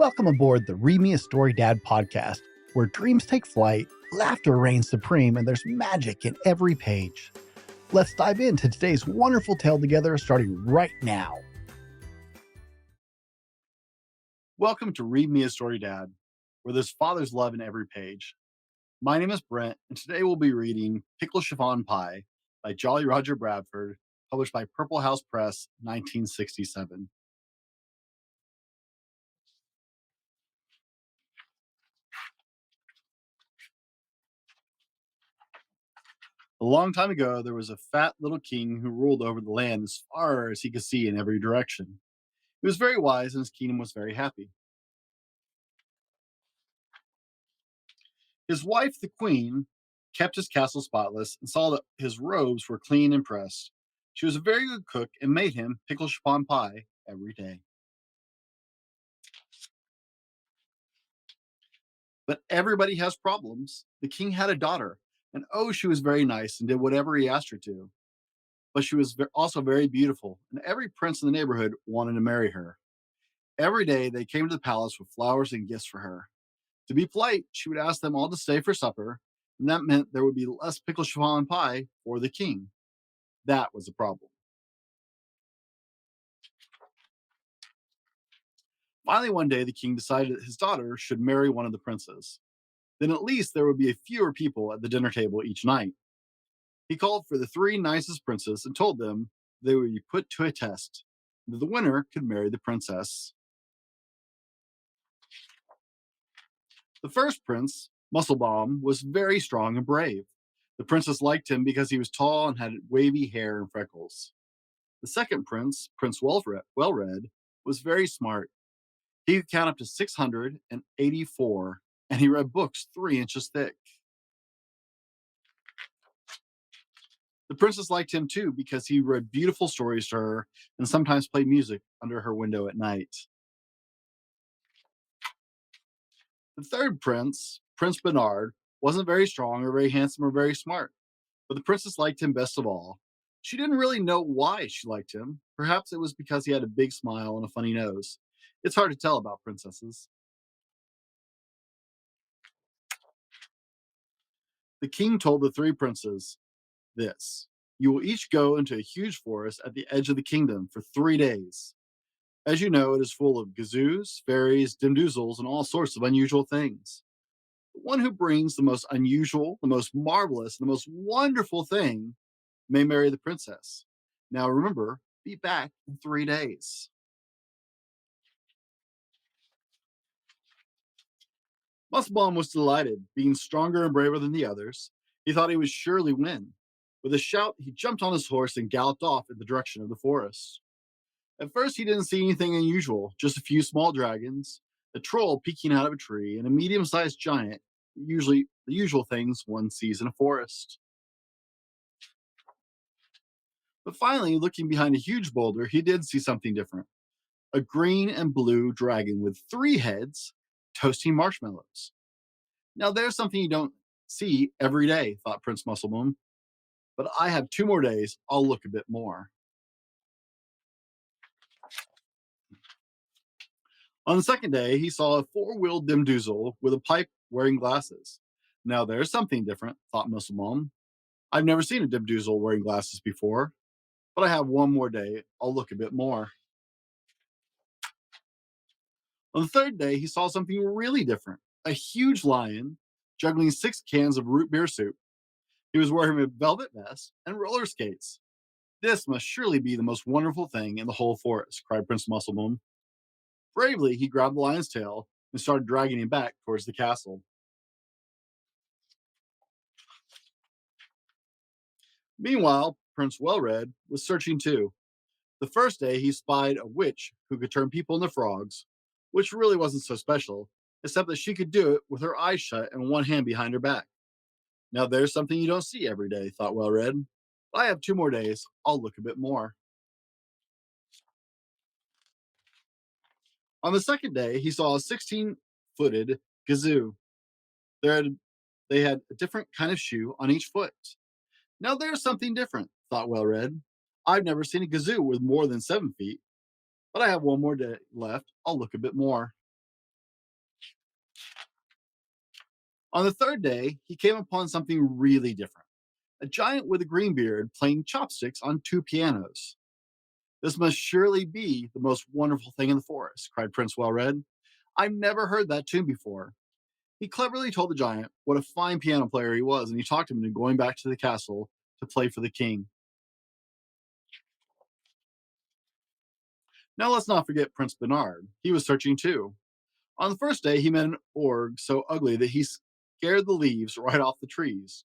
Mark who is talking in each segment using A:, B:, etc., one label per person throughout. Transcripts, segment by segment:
A: Welcome aboard the Read Me a Story Dad podcast, where dreams take flight, laughter reigns supreme, and there's magic in every page. Let's dive into today's wonderful tale together, starting right now. Welcome to Read Me a Story Dad, where there's father's love in every page. My name is Brent, and today we'll be reading Pickle Chiffon Pie by Jolly Roger Bradford, published by Purple House Press, 1967. A long time ago, there was a fat little king who ruled over the land as far as he could see in every direction. He was very wise, and his kingdom was very happy. His wife, the queen, kept his castle spotless and saw that his robes were clean and pressed. She was a very good cook and made him pickle chiffon pie every day. But everybody has problems. The king had a daughter, and oh, she was very nice and did whatever he asked her to. But she was also very beautiful, and every prince in the neighborhood wanted to marry her. Every day they came to the palace with flowers and gifts for her. To be polite, she would ask them all to stay for supper, and that meant there would be less pickle chiffon pie for the king. That was a problem. Finally, one day, the king decided that his daughter should marry one of the princes. Then at least there would be fewer people at the dinner table each night. He called for the three nicest princes and told them they would be put to a test, and that the winner could marry the princess. The first prince, Musclebaum, was very strong and brave. The princess liked him because he was tall and had wavy hair and freckles. The second prince, Prince Wellred, was very smart. He could count up to 684, and he read books 3 inches thick. The princess liked him too because he read beautiful stories to her and sometimes played music under her window at night. The third prince, Prince Bernard, wasn't very strong or very handsome or very smart, but the princess liked him best of all. She didn't really know why she liked him. Perhaps it was because he had a big smile and a funny nose. It's hard to tell about princesses. The king told the three princes this: "You will each go into a huge forest at the edge of the kingdom for 3 days. As you know, it is full of gazoos, fairies, dimdoozles, and all sorts of unusual things. The one who brings the most unusual, the most marvelous, and the most wonderful thing may marry the princess. Now remember, be back in 3 days." Musclebaum was delighted, being stronger and braver than the others. He thought he would surely win. With a shout, he jumped on his horse and galloped off in the direction of the forest. At first, he didn't see anything unusual, just a few small dragons, a troll peeking out of a tree, and a medium sized giant, usually the usual things one sees in a forest. But finally, looking behind a huge boulder, he did see something different: a green and blue dragon with 3 heads toasting marshmallows. Now, there's something you don't see every day, thought Prince Musclebaum. But I have 2 more days. I'll look a bit more. On the second day, he saw a four-wheeled dimdoozle with a pipe wearing glasses. Now, there's something different, thought Musclebaum. I've never seen a dimdoozle wearing glasses before, but I have 1 more day. I'll look a bit more. On the third day, he saw something really different: a huge lion juggling 6 cans of root beer soup. He was wearing a velvet vest and roller skates. "This must surely be the most wonderful thing in the whole forest," cried Prince Musclebaum. Bravely, he grabbed the lion's tail and started dragging him back towards the castle. Meanwhile, Prince Wellred was searching too. The first day, he spied a witch who could turn people into frogs, which really wasn't so special, except that she could do it with her eyes shut and one hand behind her back. Now, there's something you don't see every day, thought Wellred. I have 2 more days. I'll look a bit more. On the second day, he saw a 16-footed gazoo. They had a different kind of shoe on each foot. Now there's something different, thought Wellred. I've never seen a gazoo with more than 7 feet, but I have 1 more day left. I'll look a bit more. On the third day, he came upon something really different: a giant with a green beard playing chopsticks on two pianos. This must surely be the most wonderful thing in the forest, cried Prince Wellred. I've never heard that tune before. He cleverly told the giant what a fine piano player he was, and he talked him into going back to the castle to play for the king. Now let's not forget Prince Bernard. He was searching too. On the first day, he met an org so ugly that he scared the leaves right off the trees.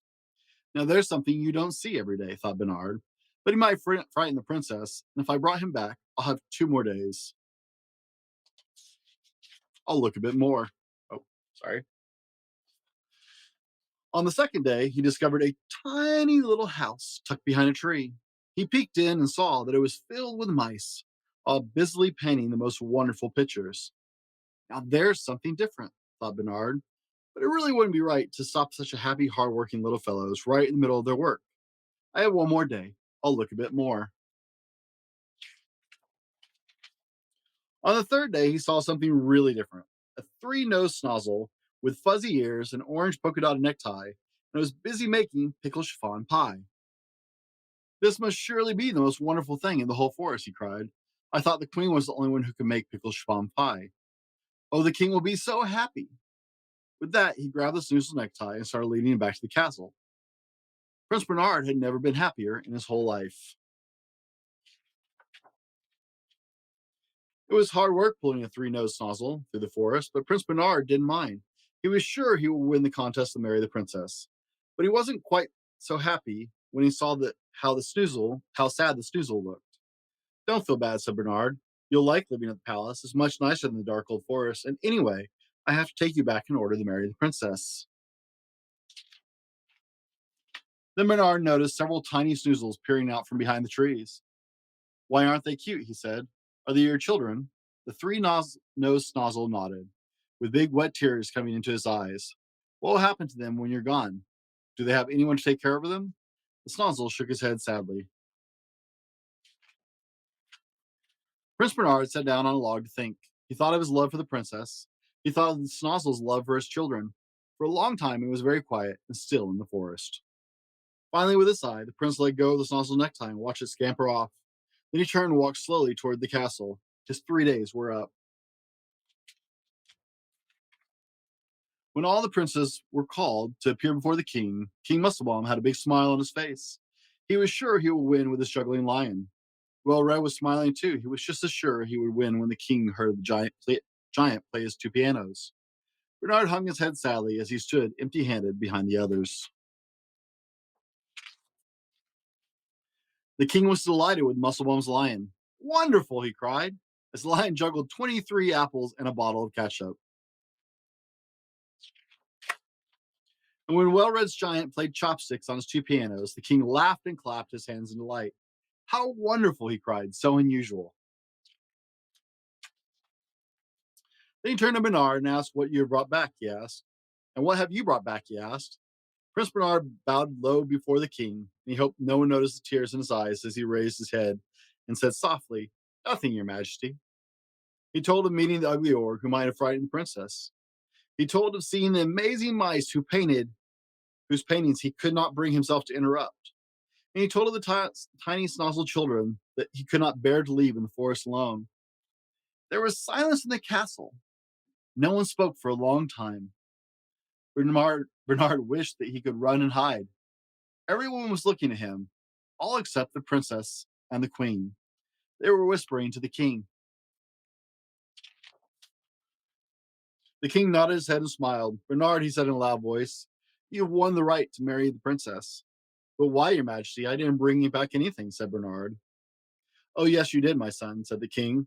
A: Now there's something you don't see every day, thought Bernard. But he might frighten the princess, and if I brought him back, I'll have 2 more days. I'll look a bit more. Oh, sorry. On the second day, he discovered a tiny little house tucked behind a tree. He peeked in and saw that it was filled with mice, all busily painting the most wonderful pictures. Now there's something different, thought Bernard, but it really wouldn't be right to stop such a happy, hardworking little fellows right in the middle of their work. I have 1 more day. I'll look a bit more. On the third day, he saw something really different: a three-nosed snozzle with fuzzy ears, an orange polka dotted necktie, and was busy making pickle chiffon pie. This must surely be the most wonderful thing in the whole forest, he cried. I thought the queen was the only one who could make pickle chiffon pie. Oh, the king will be so happy. With that, he grabbed the snoozle's necktie and started leading him back to the castle. Prince Bernard had never been happier in his whole life. It was hard work pulling a three-nosed snozzle through the forest, but Prince Bernard didn't mind. He was sure he would win the contest to marry the princess. But he wasn't quite so happy when he saw how sad the snoozle looked. Don't feel bad, said Bernard. You'll like living at the palace. It's much nicer than the dark old forest. And anyway, I have to take you back in order to marry the princess. Then Bernard noticed several tiny snoozles peering out from behind the trees. Why aren't they cute? He said. Are they your children? The three-nosed snozzle nodded, with big wet tears coming into his eyes. What will happen to them when you're gone? Do they have anyone to take care of them? The snozzle shook his head sadly. Prince Bernard sat down on a log to think. He thought of his love for the princess. He thought of the snozzle's love for his children. For a long time, it was very quiet and still in the forest. Finally, with a sigh, the prince let go of the snozzle's necktie and watched it scamper off. Then he turned and walked slowly toward the castle. His 3 days were up. When all the princes were called to appear before the king, King Musclebaum had a big smile on his face. He was sure he would win with the struggling lion. Well, Red was smiling too. He was just as sure he would win when the king heard the giant play his two pianos. Bernard hung his head sadly as he stood empty handed behind the others. The king was delighted with Musclebaum's lion. Wonderful, he cried, as the lion juggled 23 apples and a bottle of ketchup. And when Well-Red's giant played chopsticks on his two pianos, the king laughed and clapped his hands in delight. How wonderful, he cried, so unusual. Then he turned to Bernard and asked what you have brought back, he asked. And what have you brought back, he asked. Prince Bernard bowed low before the king, and he hoped no one noticed the tears in his eyes as he raised his head and said softly, Nothing, your majesty. He told of meeting the ugly orc who might have frightened the princess. He told of seeing the amazing mice whose paintings he could not bring himself to interrupt. And he told of the tiny snozzled children that he could not bear to leave in the forest alone. There was silence in the castle. No one spoke for a long time. Bernard wished that he could run and hide. Everyone was looking at him, all except the princess and the queen. They were whispering to the king. The king nodded his head and smiled. Bernard, he said in a loud voice, you have won the right to marry the princess. But why, your majesty? I didn't bring you back anything, said Bernard. Oh, yes, you did, my son, said the king.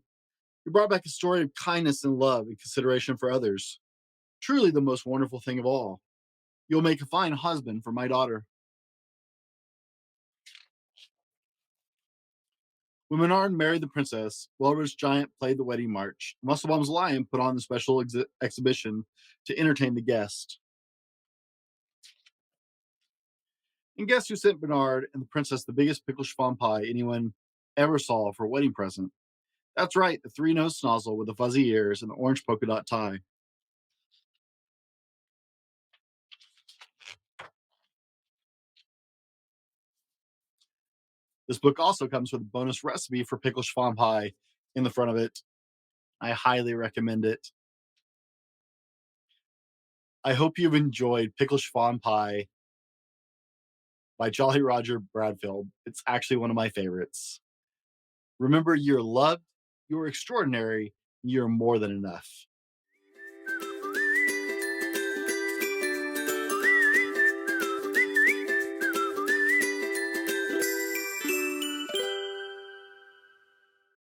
A: You brought back a story of kindness and love and consideration for others. Truly the most wonderful thing of all. You'll make a fine husband for my daughter. When Bernard married the princess, Welr's giant played the wedding march. Musclebaum's lion put on the special exhibition to entertain the guests. And guess who sent Bernard and the princess the biggest pickle chiffon pie anyone ever saw for a wedding present? That's right, the three-nosed snozzle with the fuzzy ears and the orange polka dot tie. This book also comes with a bonus recipe for pickle chiffon pie in the front of it. I highly recommend it. I hope you've enjoyed Pickle Chiffon Pie by Jolly Roger Bradfield. It's actually one of my favorites. Remember, you're loved, you're extraordinary, you're more than enough.